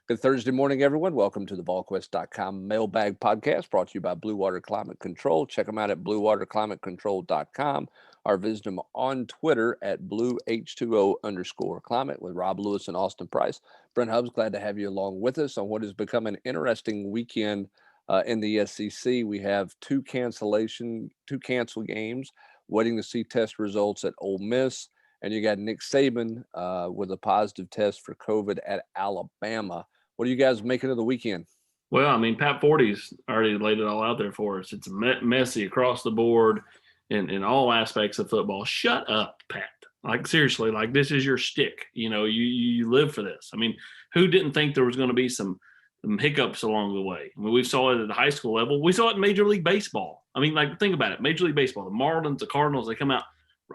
Good Thursday morning, everyone. Welcome to the Volquest.com mailbag podcast brought to you by Blue Water Climate Control. Check them out at bluewaterclimatecontrol.com or visit them on Twitter at blueh2o_climate with Rob Lewis and Austin Price. Brent Hubbs, glad to have you along with us on what has become an interesting weekend in the SEC. We have two cancel games, waiting to see test results at Ole Miss. And you got Nick Saban with a positive test for COVID at Alabama. What are you guys making of the weekend? Well, I mean, Pat Forty's already laid it all out there for us. It's messy across the board in all aspects of football. Shut up, Pat. Like, seriously, like, this is your shtick. You live for this. I mean, who didn't think there was going to be some hiccups along the way? I mean, we saw it at the high school level. We saw it in Major League Baseball. I mean, like, think about it. Major League Baseball, the Marlins, the Cardinals, they come out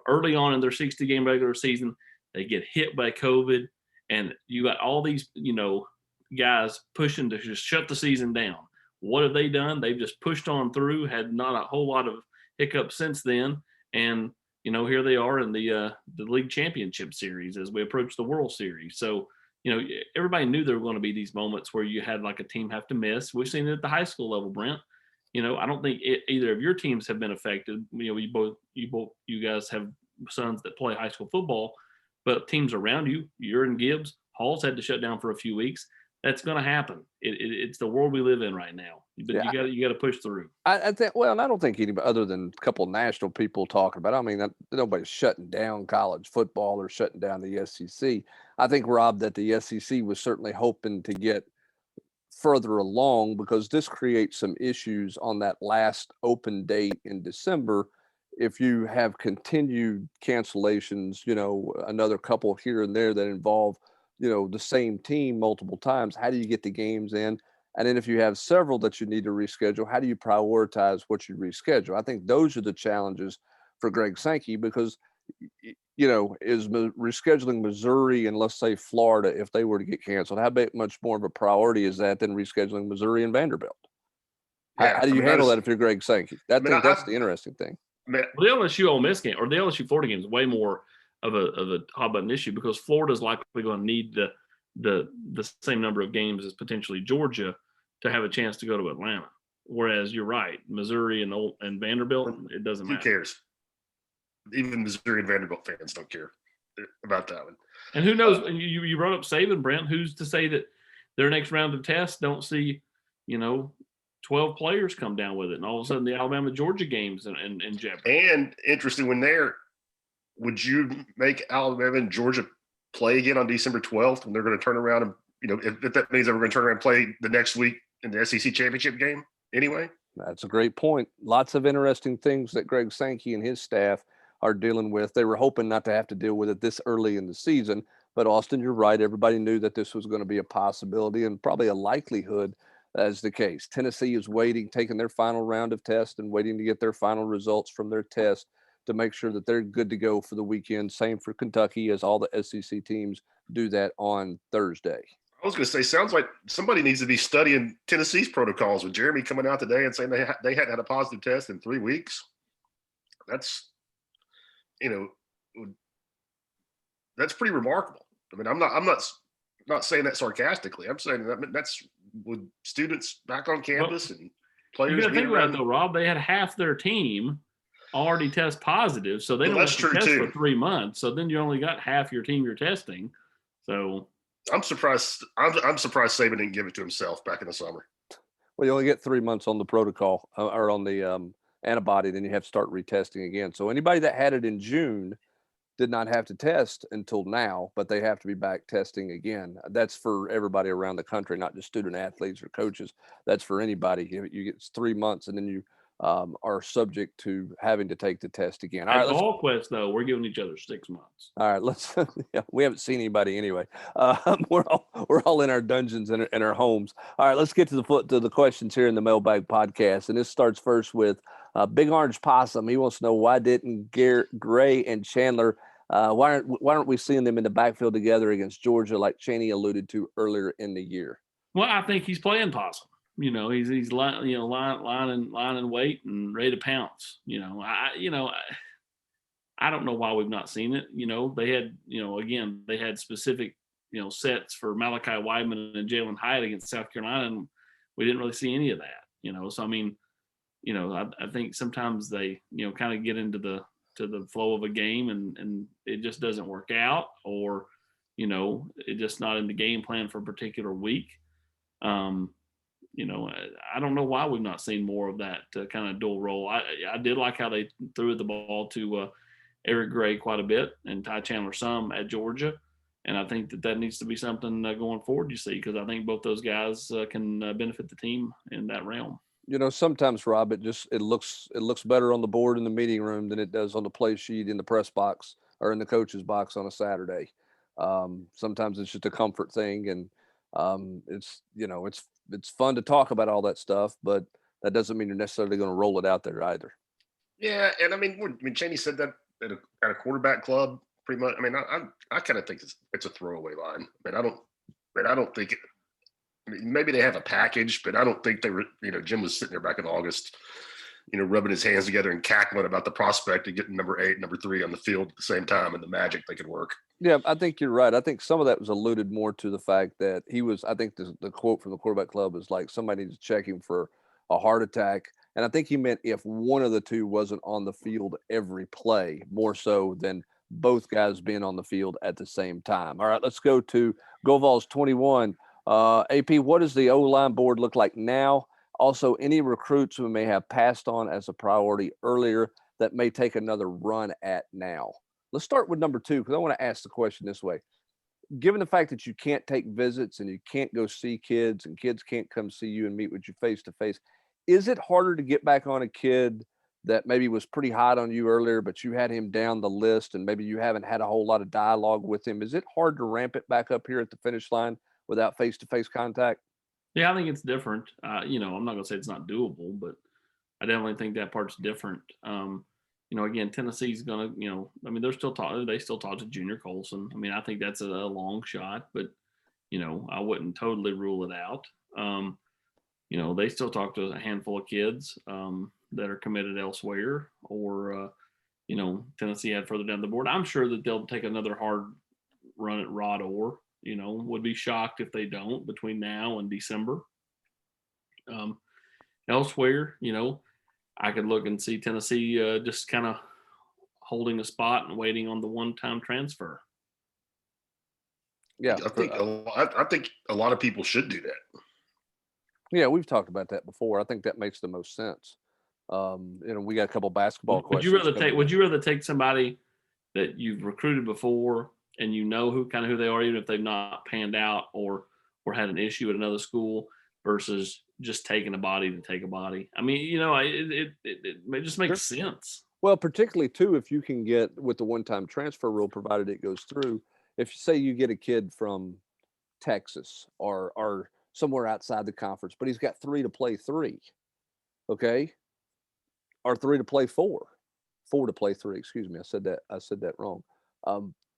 early on in their 60-game regular season. They get hit by COVID, and you got all these, guys pushing to just shut the season down. What have they done? They've just pushed on through, had not a whole lot of hiccups since then. And, here they are in the league championship series as we approach the World Series. So, everybody knew there were going to be these moments where you had like a team have to miss. We've seen it at the high school level, Brent. I don't think either of your teams have been affected. You guys have sons that play high school football, but teams around you, you're in Gibbs, Hall's had to shut down for a few weeks. That's going to happen. It's the world we live in right now. But yeah, you got to push through. I think. Well, and I don't think anybody other than a couple of national people talking about it. I mean, nobody's shutting down college football or shutting down the SEC. I think, Rob, that the SEC was certainly hoping to get further along because this creates some issues on that last open date in December. If you have continued cancellations, another couple here and there that involve the same team multiple times, how do you get the games in? And then if you have several that you need to reschedule, how do you prioritize what you reschedule? I think those are the challenges for Greg Sankey because, is rescheduling Missouri and let's say Florida, if they were to get canceled, how much more of a priority is that than rescheduling Missouri and Vanderbilt? Yeah, how do you handle that if you're Greg Sankey? That's the interesting thing. The LSU Ole Miss game or the LSU Florida game is way more of a hot button issue because Florida's likely going to need the same number of games as potentially Georgia to have a chance to go to Atlanta. Whereas you're right, Missouri and Vanderbilt, it doesn't matter. Who cares? Even Missouri and Vanderbilt fans don't care about that one. And who knows? You brought up Saban, Brent. Who's to say that their next round of tests don't see, 12 players come down with it, and all of a sudden the Alabama-Georgia games in jeopardy. And interesting when would you make Alabama and Georgia play again on December 12th when they're going to turn around and, if that means that we're going to turn around and play the next week in the SEC championship game anyway? That's a great point. Lots of interesting things that Greg Sankey and his staff are dealing with. They were hoping not to have to deal with it this early in the season, but Austin, you're right. Everybody knew that this was going to be a possibility and probably a likelihood as the case. Tennessee is taking their final round of tests and waiting to get their final results from their test to make sure that they're good to go for the weekend. Same for Kentucky, as all the SEC teams do that on Thursday. I was going to say, sounds like somebody needs to be studying Tennessee's protocols with Jeremy coming out today and saying they hadn't had a positive test in 3 weeks. That's, that's pretty remarkable. I mean, I'm not saying that sarcastically. I'm saying that's with students back on campus and players. You got to think about it though, Rob. They had half their team already test positive, so they don't have to test for 3 months. So then you only got half your team you're testing. So I'm surprised. I'm surprised Saban didn't give it to himself back in the summer. Well, you only get 3 months on the protocol or on the antibody, then you have to start retesting again. So anybody that had it in June did not have to test until now, but they have to be back testing again. That's for everybody around the country, not just student athletes or coaches. That's for anybody. You get 3 months, and then you are subject to having to take the test again. All right, Volquest, though, we're giving each other 6 months. All right, we haven't seen anybody anyway. We're all in our dungeons and in our homes. All right, let's get to the questions here in the mailbag podcast. And this starts first with Big Orange Possum. He wants to know, why didn't Gray and Chandler, why aren't we seeing them in the backfield together against Georgia like Chaney alluded to earlier in the year? Well, I think he's playing possum. He's lying in wait and ready to pounce. I don't know why we've not seen it. They had, again, they had specific sets for Malachi Wyman and Jalen Hyatt against South Carolina, and we didn't really see any of that. So I mean, I think sometimes they kind of get into the flow of a game and it just doesn't work out, or it's just not in the game plan for a particular week. I don't know why we've not seen more of that kind of dual role. I did like how they threw the ball to Eric Gray quite a bit and Ty Chandler some at Georgia. And I think that needs to be something going forward, because I think both those guys can benefit the team in that realm. Sometimes, Rob, it looks better on the board in the meeting room than it does on the play sheet in the press box or in the coach's box on a Saturday. Sometimes it's just a comfort thing, and it's fun to talk about all that stuff, but that doesn't mean you're necessarily going to roll it out there either. Yeah, and I mean, Cheney said that at a quarterback club, pretty much. I mean, I kind of think it's a throwaway line. I don't think it. I mean, maybe they have a package, but I don't think they were. Jim was sitting there back in August, rubbing his hands together and cackling about the prospect of getting number 8, number 3 on the field at the same time, and the magic they could work. Yeah, I think you're right. I think some of that was alluded more to the fact that he was. I think the quote from the quarterback club is like, somebody needs to check him for a heart attack, and I think he meant if one of the two wasn't on the field every play, more so than both guys being on the field at the same time. All right, let's go to GoVols 21. AP, what does the O-line board look like now? Also, any recruits we may have passed on as a priority earlier that may take another run at now? Let's start with number 2, because I want to ask the question this way. Given the fact that you can't take visits and you can't go see kids and kids can't come see you and meet with you face to face, is it harder to get back on a kid that maybe was pretty hot on you earlier, but you had him down the list and maybe you haven't had a whole lot of dialogue with him? Is it hard to ramp it back up here at the finish line without face-to-face contact? Yeah, I think it's different. I'm not going to say it's not doable, but I definitely think that part's different. Again, Tennessee's going to, they still talk to Junior Colson. I mean, I think that's a long shot, but, I wouldn't totally rule it out. They still talk to a handful of kids that are committed elsewhere, or, Tennessee had further down the board. I'm sure that they'll take another hard run at Rod Orr. Would be shocked if they don't between now and December. Elsewhere, I could look and see Tennessee just kind of holding a spot and waiting on the one-time transfer. Yeah, I think a lot of people should do that. Yeah, we've talked about that before. I think that makes the most sense. We got a couple basketball questions. Would you rather take somebody that you've recruited before and who they are, even if they've not panned out or had an issue at another school, versus just taking a body to take a body? I mean, it just makes sense. Well, particularly too, if you can get with the one-time transfer rule, provided it goes through. If you say you get a kid from Texas or somewhere outside the conference, but he's got 3 to play 3, okay, or 3 to play 4 to play 3. Excuse me, I said that wrong.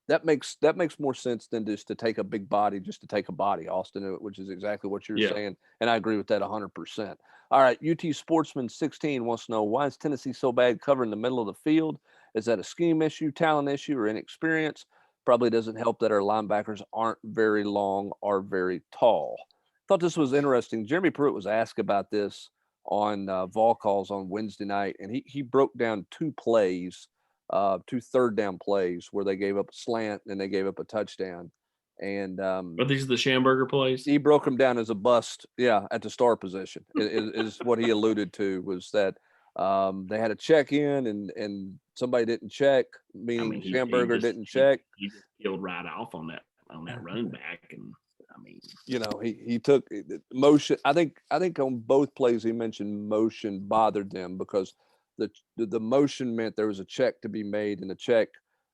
That makes more sense than just to take a big body just to take a body, Austin, which is exactly what you're saying, and I agree with that 100%. All right, UT Sportsman 16 wants to know, why is Tennessee so bad covering the middle of the field? Is that a scheme issue, talent issue, or inexperience? Probably doesn't help that our linebackers aren't very long or very tall. Thought this was interesting. Jeremy Pruitt was asked about this on Volquest on Wednesday night, and he broke down 2 plays, 2 third down plays where they gave up a slant and they gave up a touchdown. And but these are the Schamberger plays. He broke them down as a bust. Yeah, at the star position is what he alluded to, was that they had a check in and somebody didn't check, meaning Schamberger didn't check. He just peeled right off on that running back, and I mean, he took motion. I think on both plays he mentioned motion bothered them because the motion meant there was a check to be made, and the check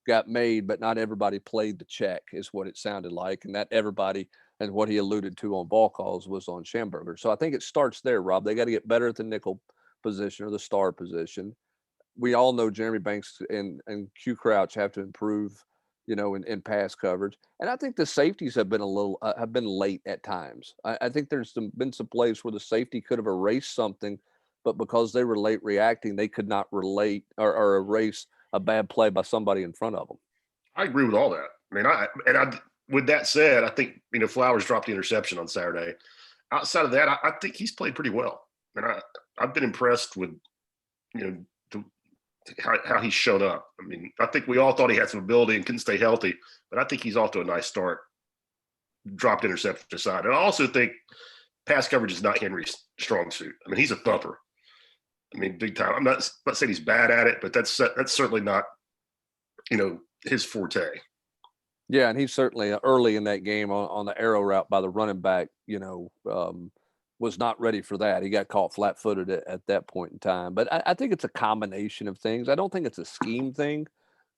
got made, but not everybody played the check, is what it sounded like. And that everybody, and what he alluded to on ball calls, was on Schamberger. So I think it starts there, Rob. They got to get better at the nickel position or the star position. We all know Jeremy Banks and Q Crouch have to improve, in pass coverage. And I think the safeties have been have been late at times. I think there's been some plays where the safety could have erased something, but because they were late reacting, they could not relate or erase a bad play by somebody in front of them. I agree with all that. I mean, with that said, I think, Flowers dropped the interception on Saturday. Outside of that, I think he's played pretty well. And I've been impressed with, how he's shown up. I mean, I think we all thought he had some ability and couldn't stay healthy, but I think he's off to a nice start. Dropped interception aside. And I also think pass coverage is not Henry's strong suit. I mean, he's a thumper. I mean, big time. I'm not saying he's bad at it, but that's certainly not, his forte. Yeah, and he's certainly early in that game on the arrow route by the running back, was not ready for that. He got caught flat-footed at that point in time. But I think it's a combination of things. I don't think it's a scheme thing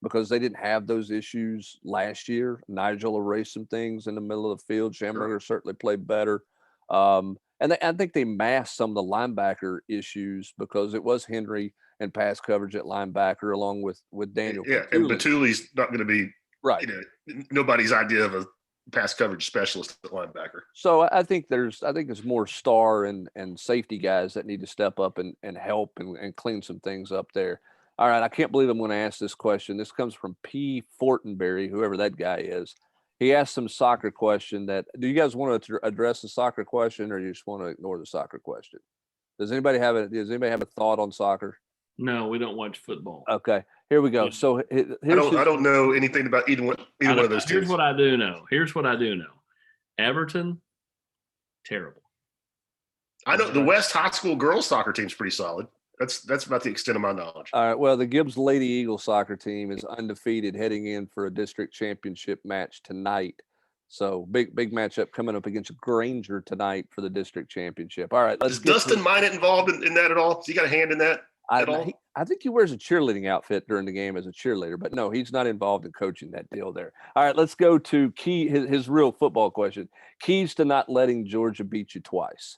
because they didn't have those issues last year. Nigel erased some things in the middle of the field. Schamberger certainly played better. And I think they masked some of the linebacker issues because it was Henry and pass coverage at linebacker along with Daniel. Yeah, and Batuli's not going to be right. Nobody's idea of a pass coverage specialist at linebacker. So I think there's more star and safety guys that need to step up and help and clean some things up there. All right, I can't believe I'm going to ask this question. This comes from P. Fortenberry, whoever that guy is. He asked some soccer question do you guys want to address the soccer question or you just want to ignore the soccer question? Does anybody have a thought on soccer? No, we don't watch football. Okay, here we go. So I don't know anything about either one of those teams. Here's what I do know. Everton, terrible. I know the West High School girls soccer team's pretty solid. That's about the extent of my knowledge. All right. Well, the Gibbs Lady Eagles soccer team is undefeated heading in for a district championship match tonight. So big matchup coming up against Granger tonight for the district championship. All right. Is Dustin Minot involved in that at all? Has he got a hand in that at all? I think he wears a cheerleading outfit during the game as a cheerleader, but no, he's not involved in coaching that deal there. All right. Let's go to his real football question. Keys to not letting Georgia beat you twice.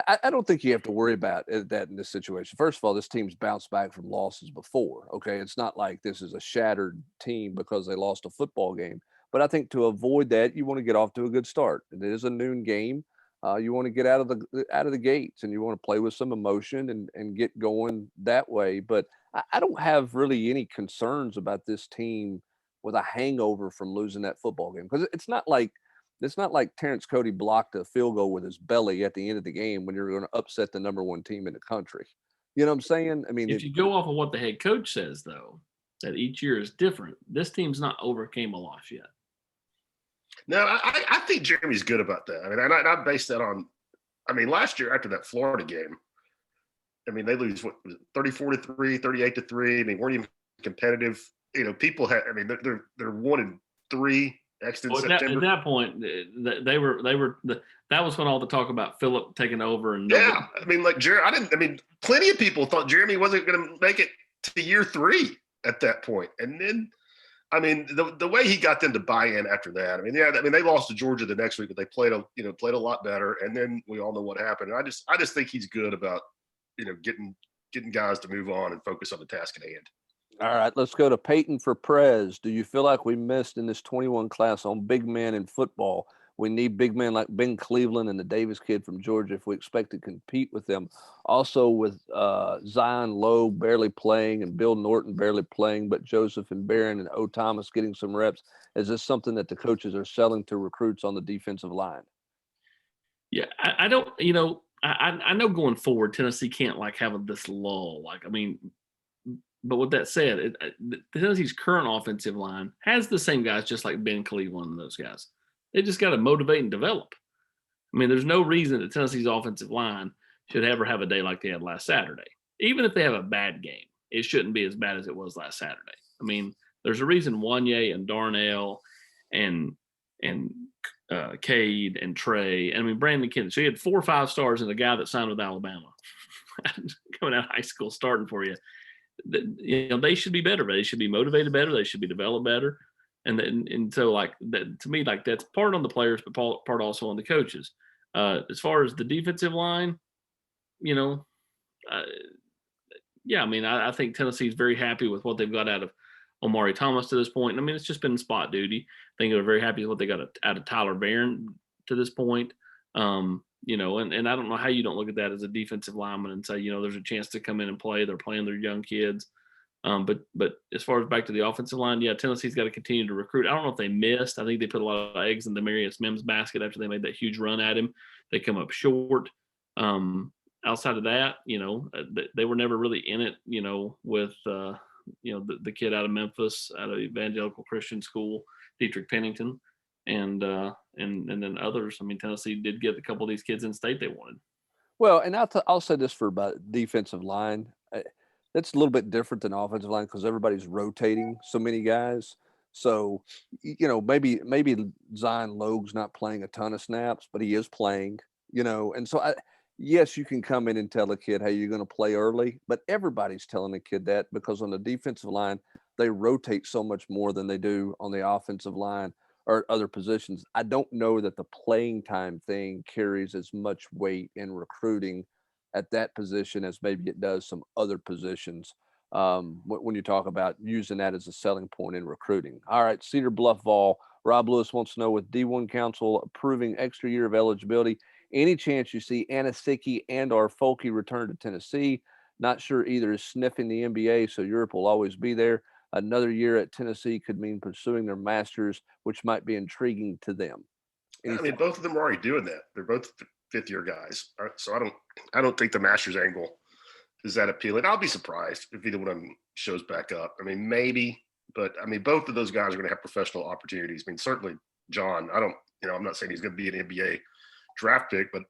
I don't think you have to worry about that in this situation. First of all, this team's bounced back from losses before. Okay, it's not like this is a shattered team because they lost a football game. But I think to avoid that, you want to get off to a good start. It is a noon game. You want to get out of the gates, and you want to play with some emotion and get going that way. But I don't have really any concerns about this team with a hangover from losing that football game because it's not like Terrence Cody blocked a field goal with his belly at the end of the game when you're going to upset the number one team in the country. You know what I'm saying? I mean, if you go off of what the head coach says, though, that each year is different, this team's not overcame a loss yet. No, I think Jeremy's good about that. I mean, I base that on, last year after that Florida game, they lose 34-3, 38-3. Weren't even competitive. People had. They're 1-3. At that point, they were. That was when all the talk about Phillip taking over and plenty of people thought Jeremy wasn't going to make it to year 3 at that point, and then, the way he got them to buy in after that. They lost to Georgia the next week, but they played a lot better, and then we all know what happened. And I just think he's good about getting guys to move on and focus on the task at hand. All right, let's go to Peyton for Prez. Do you feel like we missed in this 21 class on big men in football? We need big men like Ben Cleveland and the Davis kid from Georgia if we expect to compete with them. Also with Zion Lowe barely playing and Bill Norton barely playing, but Joseph and Barron and O. Thomas getting some reps. Is this something that the coaches are selling to recruits on the defensive line? Yeah, I don't, I know going forward, Tennessee can't have this lull. But with that said, Tennessee's current offensive line has the same guys just like Ben Cleveland and those guys. They just got to motivate and develop. There's no reason that Tennessee's offensive line should ever have a day like they had last Saturday. Even if they have a bad game, it shouldn't be as bad as it was last Saturday. There's a reason Wanye and Darnell and Cade and Trey, Brandon Kennedy. So you had 4 or 5 stars and a guy that signed with Alabama coming out of high school starting for you. They should be better. They should be motivated better. They should be developed better. And so that, to me, that's part on the players, but part also on the coaches. As far as the defensive line, I think Tennessee's very happy with what they've got out of Omari Thomas to this point. it's just been spot duty. I think they're very happy with what they got out of Tyler Barron to this point. And I don't know how you don't look at that as a defensive lineman and say, there's a chance to come in and play. They're playing their young kids. But as far as back to the offensive line, yeah, Tennessee's got to continue to recruit. I don't know if they missed. I think they put a lot of eggs in the Marius Mims basket after they made that huge run at him. They come up short. Outside of that, they were never really in it, with the kid out of Memphis, out of Evangelical Christian School, Dietrich Pennington, and then others. I mean, Tennessee did get a couple of these kids in state they wanted. Well, and I'll say this for about defensive line. That's a little bit different than offensive line because everybody's rotating so many guys. So, maybe Zion Logue's not playing a ton of snaps, but he is playing, and so yes, you can come in and tell a kid, hey, you're going to play early, but everybody's telling a kid that because on the defensive line, they rotate so much more than they do on the offensive line or other positions. I don't know that the playing time thing carries as much weight in recruiting at that position as maybe it does some other positions when you talk about using that as a selling point in recruiting. All right, Cedar Bluff Vol. Rob Lewis wants to know, with D1 Council approving extra year of eligibility, any chance you see Anasicki and or Folke return to Tennessee? Not sure either is sniffing the NBA, so Europe will always be there. Another year at Tennessee could mean pursuing their masters, which might be intriguing to them. I mean, both of them are already doing that. They're both fifth-year guys, so I don't think the masters angle is that appealing. I'll be surprised if either one of them shows back up. I mean, maybe, but I mean, both of those guys are going to have professional opportunities. I mean, certainly John. I'm not saying he's going to be an NBA draft pick, but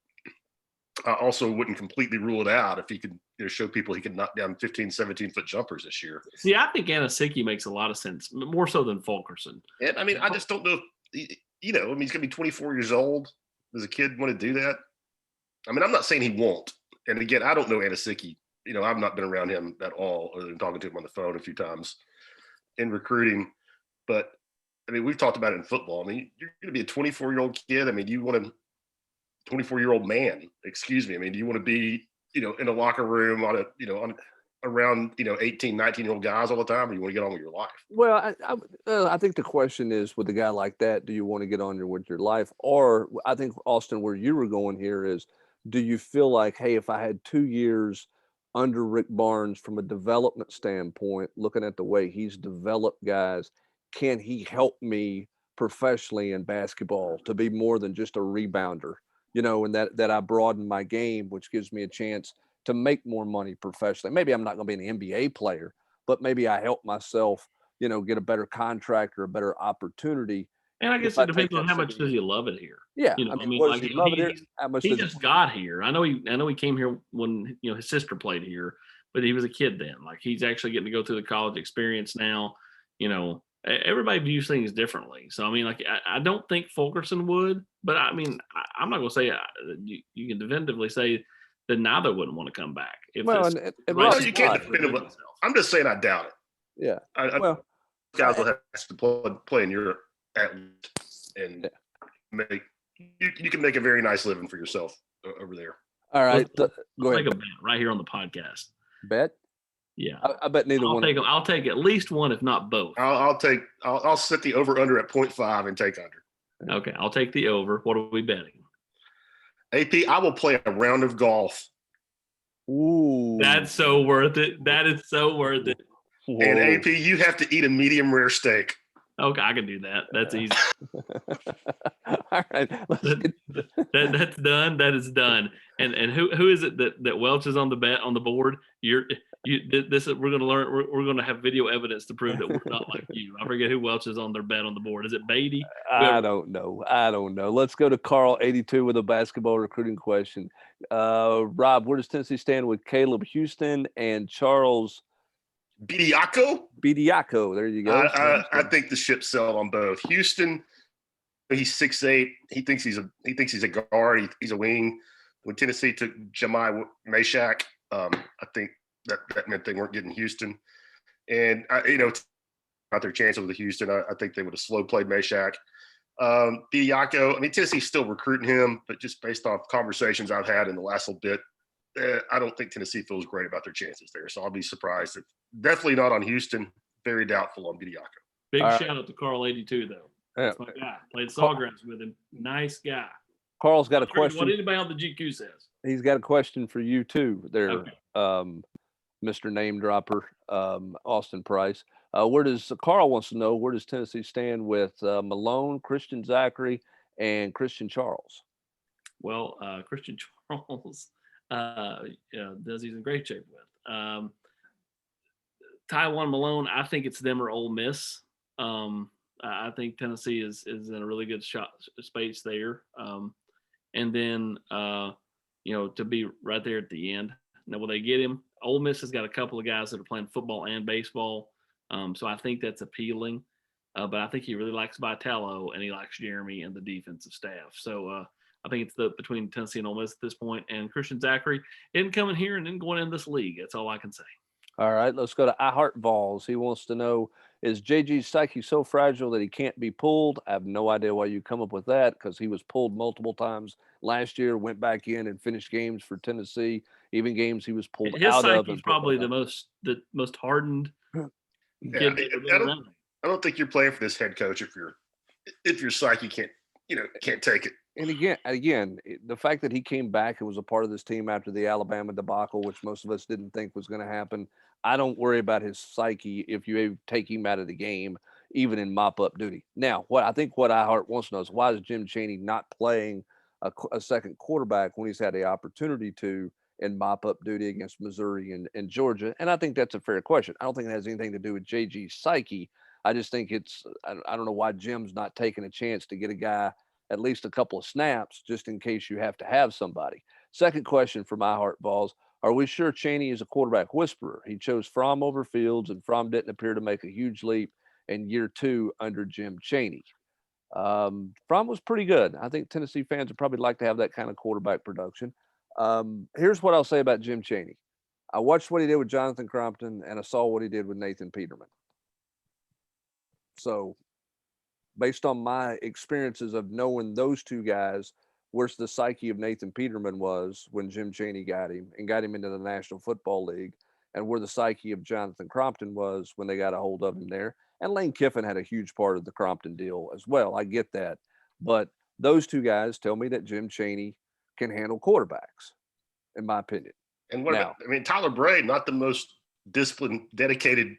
I also wouldn't completely rule it out if he could show people he could knock down 15, 17-foot jumpers this year. See, I think Anasicki makes a lot of sense, more so than Fulkerson. And I mean, I just don't know if, he's going to be 24 years old. Does a kid want to do that? I mean, I'm not saying he won't. And again, I don't know Anasicki. I've not been around him at all other than talking to him on the phone a few times in recruiting. But I mean, we've talked about it in football. I mean, you're going to be a 24-year-old kid. I mean, you want to 24-year-old man, excuse me. I mean, do you want to be, in a locker room around 18, 19-year-old guys all the time, or you want to get on with your life? Well, I think the question is, with a guy like that, do you want to get on with your life? Or I think, Austin, where you were going here is, do you feel like, hey, if I had 2 years under Rick Barnes from a development standpoint, looking at the way he's developed guys, can he help me professionally in basketball to be more than just a rebounder? And that I broaden my game, which gives me a chance to make more money professionally. Maybe I'm not going to be an NBA player, but maybe I help myself, get a better contract or a better opportunity. And I guess it depends on how much does he love it here. Yeah, he just got here. I know he came here when his sister played here, but he was a kid then. Like, he's actually getting to go through the college experience now. Everybody views things differently. So, I mean, like, I don't think Fulkerson would, but I mean, I'm not going to say you can definitively say that neither wouldn't want to come back. You can't definitively. I'm just saying I doubt it. Yeah. Guys will have to play in Europe at least, and you can make a very nice living for yourself over there. All right. Go ahead. Make a bet right here on the podcast. Bet? Yeah, I bet neither one. I'll take at least one, if not both. I'll set the over under at 0.5 and take under. Okay, I'll take the over. What are we betting? AP, I will play a round of golf. Ooh, that's so worth it. That is so worth it. Whoa. And AP, you have to eat a medium rare steak. Okay, I can do that. That's easy. All right, that's done. That is done. And who is it that Welch is on the bet on the board? We're going to learn. We're going to have video evidence to prove that we're not like you. I forget who Welch is on their bet on the board. Is it Beatty? I don't know. Let's go to Carl 82 with a basketball recruiting question. Rob, where does Tennessee stand with Caleb Houston and Charles Bediako? There you go. I think the ship sailed on both. Houston, he's 6'8". He thinks he's a guard. He's a wing. When Tennessee took Jemai Meshack, I think that meant they weren't getting Houston. And about their chances with Houston, I think they would have slow played Meshack. Bediako, I mean, Tennessee's still recruiting him, but just based off conversations I've had in the last little bit, I don't think Tennessee feels great about their chances there. So I'll be surprised. Definitely not on Houston. Very doubtful on Bediako. Big shout out to Carl 82 though. That's my guy. Played Sawgrass with him. Nice guy. Carl's got a question. What anybody on the GQ says. He's got a question for you too. There. Okay. Mr. Name Dropper, Austin Price. Carl wants to know, where does Tennessee stand with Malone, Christian Zachary, and Christian Charles? Well, Christian Charles does he's in great shape with. Taiwan Malone, I think it's them or Ole Miss. I think Tennessee is in a really good space there. And then, to be right there at the end. Now, will they get him? Ole Miss has got a couple of guys that are playing football and baseball. So I think that's appealing. But I think he really likes Vitello and he likes Jeremy and the defensive staff. So I think it's between Tennessee and Ole Miss at this point. And Christian Zachary isn't coming here and then going in this league. That's all I can say. All right, let's go to I Heart Vols. He wants to know, is JG's psyche so fragile that he can't be pulled? I have no idea why you come up with that, because he was pulled multiple times last year, went back in and finished games for Tennessee, even games he was pulled out of. His psyche is probably the most hardened. Yeah, I don't think you're playing for this head coach if your psyche can't take it. And again, the fact that he came back and was a part of this team after the Alabama debacle, which most of us didn't think was going to happen, I don't worry about his psyche if you take him out of the game, even in mop-up duty. Now, what iHeart wants to know is, why is Jim Chaney not playing a second quarterback when he's had the opportunity to in mop-up duty against Missouri and Georgia? And I think that's a fair question. I don't think it has anything to do with JG's psyche. I just think I don't know why Jim's not taking a chance to get a guy at least a couple of snaps, just in case you have to have somebody. Second question from My Heart Balls. Are we sure Chaney is a quarterback whisperer? He chose Fromm over Fields, and Fromm didn't appear to make a huge leap in year 2 under Jim Chaney. Fromm was pretty good. I think Tennessee fans would probably like to have that kind of quarterback production. Here's what I'll say about Jim Chaney. I watched what he did with Jonathan Crompton, and I saw what he did with Nathan Peterman. So based on my experiences of knowing those two guys, where's the psyche of Nathan Peterman was when Jim Chaney got him into the National Football League, and where the psyche of Jonathan Crompton was when they got a hold of him there. And Lane Kiffin had a huge part of the Crompton deal as well. I get that. But those two guys tell me that Jim Chaney can handle quarterbacks, in my opinion. And Tyler Bray, not the most disciplined, dedicated,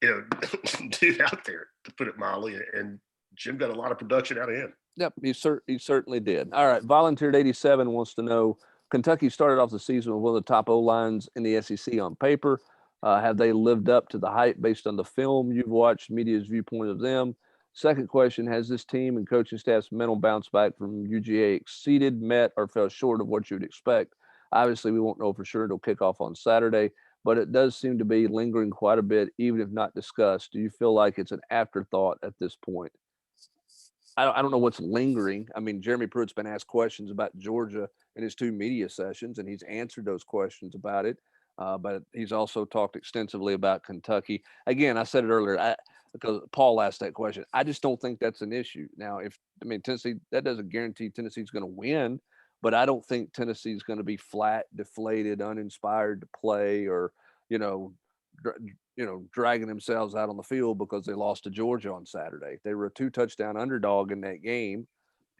dude out there, to put it mildly. And Jim got a lot of production out of him. Yep, he certainly did. All right, Volunteered 87 wants to know, Kentucky started off the season with one of the top O-lines in the SEC on paper. Have they lived up to the hype based on the film you've watched, media's viewpoint of them? Second question, has this team and coaching staff's mental bounce back from UGA exceeded, met, or fell short of what you'd expect? Obviously, we won't know for sure. It'll kick off on Saturday, but it does seem to be lingering quite a bit, even if not discussed. Do you feel like it's an afterthought at this point? I don't know what's lingering. I mean, Jeremy Pruitt's been asked questions about Georgia in his 2 media sessions, and he's answered those questions about it. But he's also talked extensively about Kentucky. Again, I said it earlier, because Paul asked that question. I just don't think that's an issue. Now, Tennessee, that doesn't guarantee Tennessee's going to win, but I don't think Tennessee's going to be flat, deflated, uninspired to play, or, dragging themselves out on the field because they lost to Georgia on Saturday. They were a 2-touchdown underdog in that game,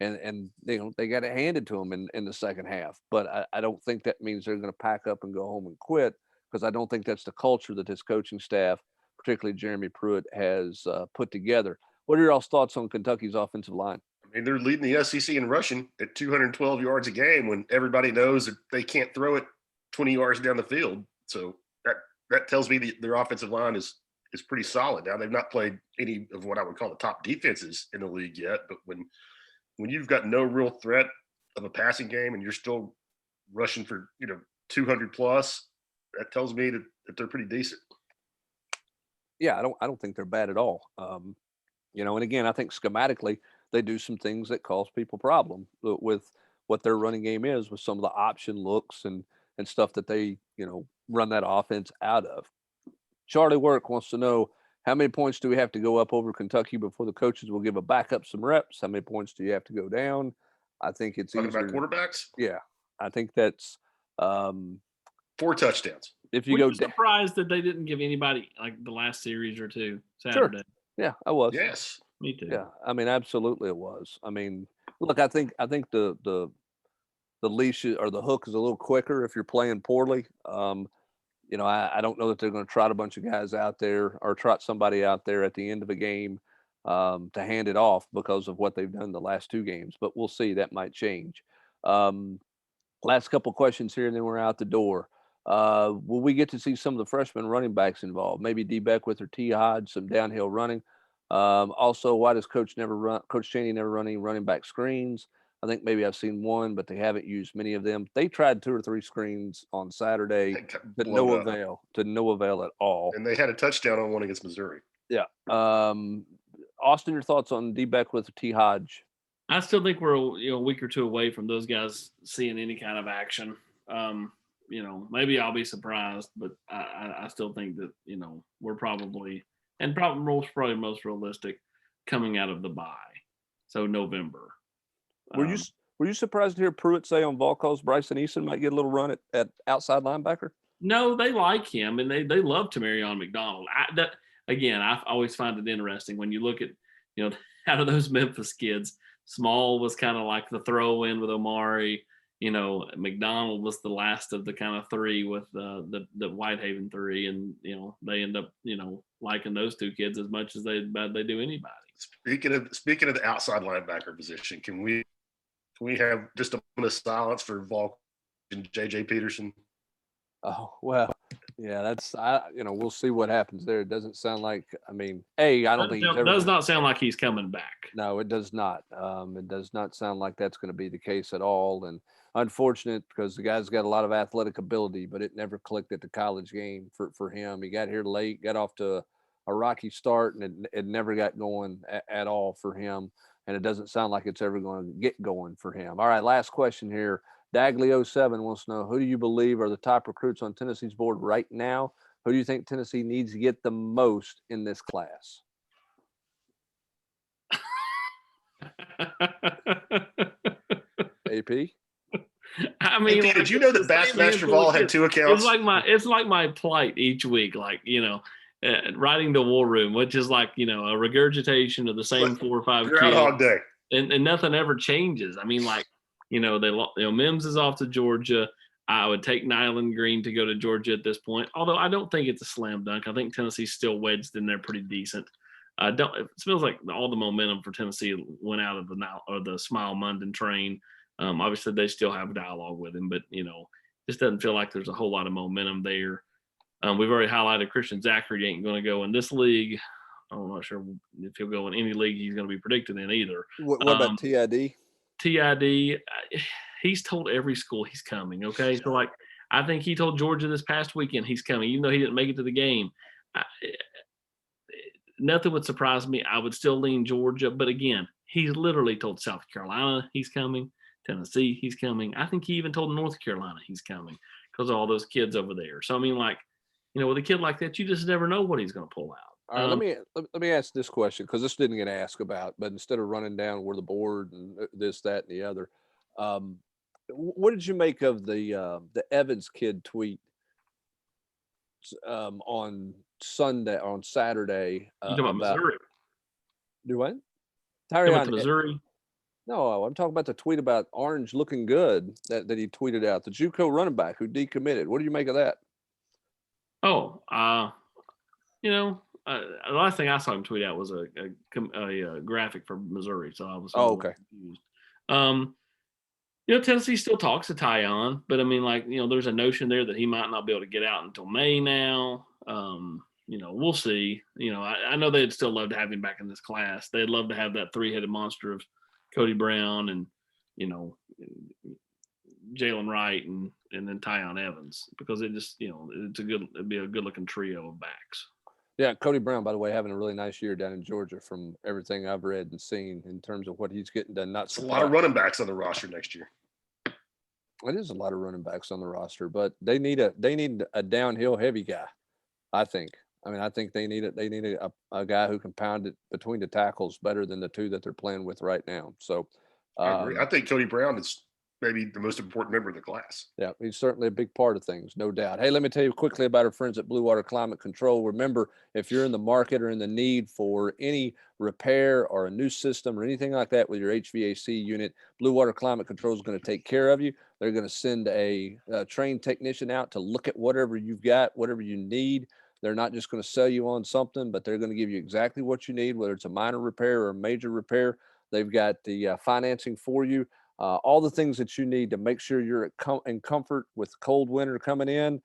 and they got it handed to them in the second half. But I don't think that means they're going to pack up and go home and quit, because I don't think that's the culture that this coaching staff, particularly Jeremy Pruitt, has put together. What are your all's thoughts on Kentucky's offensive line? I mean, they're leading the SEC in rushing at 212 yards a game when everybody knows that they can't throw it 20 yards down the field. So that tells me their offensive line is pretty solid. Now, they've not played any of what I would call the top defenses in the league yet, but when you've got no real threat of a passing game and you're still rushing for 200 plus, that tells me that they're pretty decent. Yeah, I don't think they're bad at all. And again, I think schematically they do some things that cause people problem with what their running game is, with some of the option looks and stuff that they run that offense out of. Charlie Work wants to know, how many points do we have to go up over Kentucky before the coaches will give a backup some reps? How many points do you have to go down? I think it's talking easier. About quarterbacks? Yeah, I think that's 4 touchdowns. If you surprised that they didn't give anybody like the last series or 2 Saturday. Sure. Yeah, I was. Yes, me too. Yeah, I mean, absolutely, it was. I mean, look, I think the leash or the hook is a little quicker if you're playing poorly. You know, I don't know that they're going to trot a bunch of guys out there or trot somebody out there at the end of a game to hand it off because of what they've done the last 2 games. But we'll see. That might change. Um, Last couple questions here, and then we're out the door. Will we get to see some of the freshman running backs involved? Maybe D Beckwith or T Hodge, some downhill running. Also, why does Coach Chaney never run any running back screens? I think maybe I've seen one, but they haven't used many of them. They tried 2 or 3 screens on Saturday Got to blown no up. avail, at all. And they had a touchdown on one against Missouri. Yeah. Austin, your thoughts on D Beckwith or T Hodge? I still think we're a week or 2 away from those guys seeing any kind of action. Maybe I'll be surprised, but I still think that we're probably most realistic coming out of the bye, so November. Were you surprised to hear Pruitt say on Volquest Bryson Eason might get a little run at outside linebacker? No, they like him and they love Tamarion McDonald. I always find it interesting when you look at out of those Memphis kids. Small was kind of like the throw in with Omari. McDonald was the last of the kind of 3 with the Whitehaven 3, and they end up liking those 2 kids as much as they do anybody. Speaking of the outside linebacker position, can we have just a moment of silence for Volk and JJ Peterson? Oh well, yeah, we'll see what happens there. It doesn't sound like. I mean, I don't think it does not sound like he's coming back. No, it does not. It does not sound like that's going to be the case at all. And unfortunate because the guy's got a lot of athletic ability, but it never clicked at the college game for him. He got here late, got off to a rocky start, and it never got going at all for him. And it doesn't sound like it's ever going to get going for him. All right, last question here. Dagley07 wants to know, who do you believe are the top recruits on Tennessee's board right now? Who do you think Tennessee needs to get the most in this class? AP? I mean, hey, did you know that Bassmaster Vol had 2 accounts? It's like my plight each week, writing the War Room, which is like a regurgitation of the same 4 or 5 Groundhog kids, Day, and nothing ever changes. I mean, Mims is off to Georgia. I would take Nyland Green to go to Georgia at this point, although I don't think it's a slam dunk. I think Tennessee's still wedged in there pretty decent. It feels like all the momentum for Tennessee went out of the Smile Munden train. Obviously, they still have dialogue with him, but just doesn't feel like there's a whole lot of momentum there. We've already highlighted Christian Zachary ain't going to go in this league. I'm not sure if he'll go in any league he's going to be predicted in either. What about TID? TID, he's told every school he's coming. Okay, so I think he told Georgia this past weekend he's coming, even though he didn't make it to the game. Nothing would surprise me. I would still lean Georgia, but again, he's literally told South Carolina he's coming, Tennessee he's coming. I think he even told North Carolina he's coming because of all those kids over there. So I mean, with a kid like that, you just never know what he's going to pull out. All right, let me ask this question because this didn't get asked about, but instead of running down where the board and this, that, and the other, what did you make of the Evans kid tweet on Saturday You talking about Missouri? Do what? Tyrion, Missouri? No, I'm talking about the tweet about Orange looking good that he tweeted out. The JUCO running back who decommitted. What do you make of that? Oh, the last thing I saw him tweet out was a graphic for Missouri, so I was okay. Confused. Tennessee still talks to Tyon, but I mean, there's a notion there that he might not be able to get out until May now. We'll see. I know they'd still love to have him back in this class. They'd love to have that 3-headed monster of Cody Brown and Jalen Wright and then Tyon Evans, because it'd be a good looking trio of backs. Yeah, Cody Brown, by the way, having a really nice year down in Georgia from everything I've read and seen in terms of what he's getting done. Not a lot of running backs on the roster next year. It is a lot of running backs on the roster, but they need a downhill heavy guy, I think. I think they need a guy who can pound it between the tackles better than the 2 that they're playing with right now. So I agree. I think Cody Brown is maybe the most important member of the class. Yeah, he's certainly a big part of things, no doubt. Hey, let me tell you quickly about our friends at Blue Water Climate Control. Remember, if you're in the market or in the need for any repair or a new system or anything like that with your HVAC unit, Blue Water Climate Control is going to take care of you. They're going to send a trained technician out to look at whatever you've got, whatever you need. They're not just going to sell you on something, but they're going to give you exactly what you need, whether it's a minor repair or a major repair. They've got the financing for you. All the things that you need to make sure you're in comfort with cold winter coming in.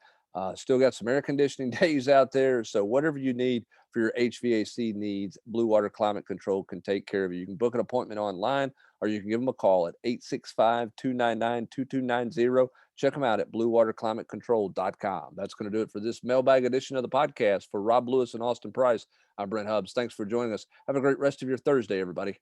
Still got some air conditioning days out there. So whatever you need for your HVAC needs, Blue Water Climate Control can take care of you. You can book an appointment online, or you can give them a call at 865-299-2290. Check them out at bluewaterclimatecontrol.com. That's going to do it for this mailbag edition of the podcast. For Rob Lewis and Austin Price, I'm Brent Hubbs. Thanks for joining us. Have a great rest of your Thursday, everybody.